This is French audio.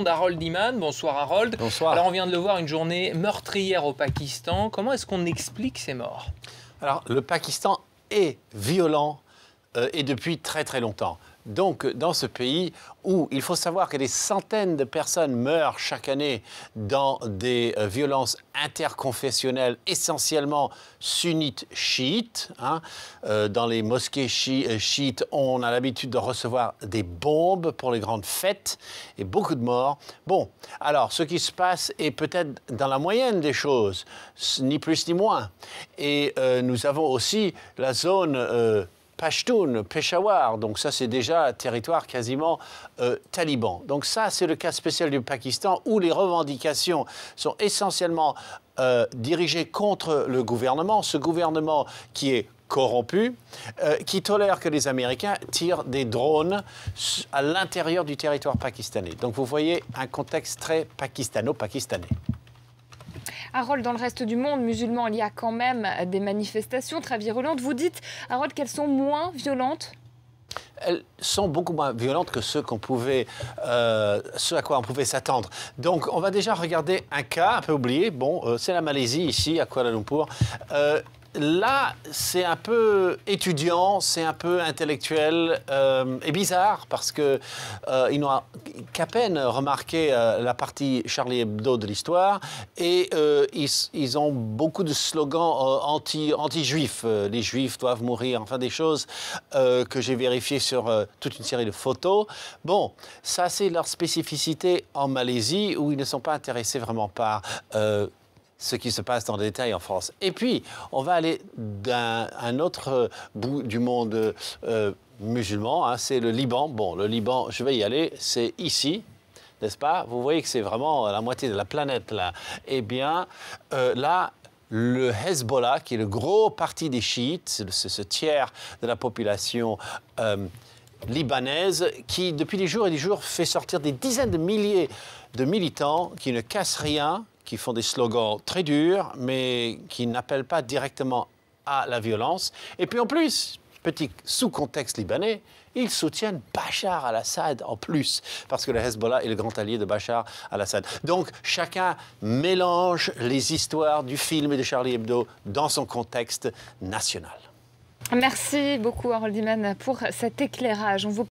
d'Harold Iman. Bonsoir Harold. Bonsoir. Alors on vient de le voir, une journée meurtrière au Pakistan. Comment est-ce qu'on explique ces morts? Alors le Pakistan est violent et depuis très très longtemps. Donc dans ce pays où il faut savoir que des centaines de personnes meurent chaque année dans des violences interconfessionnelles essentiellement sunnites chiites. Dans les mosquées chiites, on a l'habitude de recevoir des bombes pour les grandes fêtes et beaucoup de morts. Bon, alors ce qui se passe est peut-être dans la moyenne des choses, ni plus ni moins. Et nous avons aussi la zone Pashtun, Peshawar, donc ça c'est déjà territoire quasiment taliban. Donc ça c'est le cas spécial du Pakistan où les revendications sont essentiellement dirigées contre le gouvernement, ce gouvernement qui est corrompu, qui tolère que les Américains tirent des drones à l'intérieur du territoire pakistanais. Donc vous voyez un contexte très pakistano-pakistanais. Harold, dans le reste du monde musulman, il y a quand même des manifestations très virulentes. Vous dites, Harold, qu'elles sont moins violentes? Elles sont beaucoup moins violentes que ce à quoi on pouvait s'attendre. Donc, on va déjà regarder un cas un peu oublié. Bon, c'est la Malaisie, ici, à Kuala Lumpur. Là, c'est un peu étudiant, c'est un peu intellectuel et bizarre parce qu'ils n'ont qu'à peine remarqué la partie Charlie Hebdo de l'histoire et ils ont beaucoup de slogans anti-juifs. Les juifs doivent mourir, enfin des choses que j'ai vérifiées sur toute une série de photos. Bon, ça c'est leur spécificité en Malaisie où ils ne sont pas intéressés vraiment par ce qui se passe dans le détail en France. Et puis, on va aller d'un autre bout du monde musulman, c'est le Liban. Bon, le Liban, je vais y aller, c'est ici, n'est-ce pas? Vous voyez que c'est vraiment la moitié de la planète, là. Eh bien, là, le Hezbollah, qui est le gros parti des chiites, c'est ce tiers de la population libanaise, qui, depuis des jours et des jours, fait sortir des dizaines de milliers de militants qui ne cassent rien, qui font des slogans très durs, mais qui n'appellent pas directement à la violence. Et puis en plus, petit sous-contexte libanais, ils soutiennent Bachar al-Assad en plus, parce que le Hezbollah est le grand allié de Bachar al-Assad. Donc chacun mélange les histoires du film et de Charlie Hebdo dans son contexte national. Merci beaucoup Harold Iman pour cet éclairage.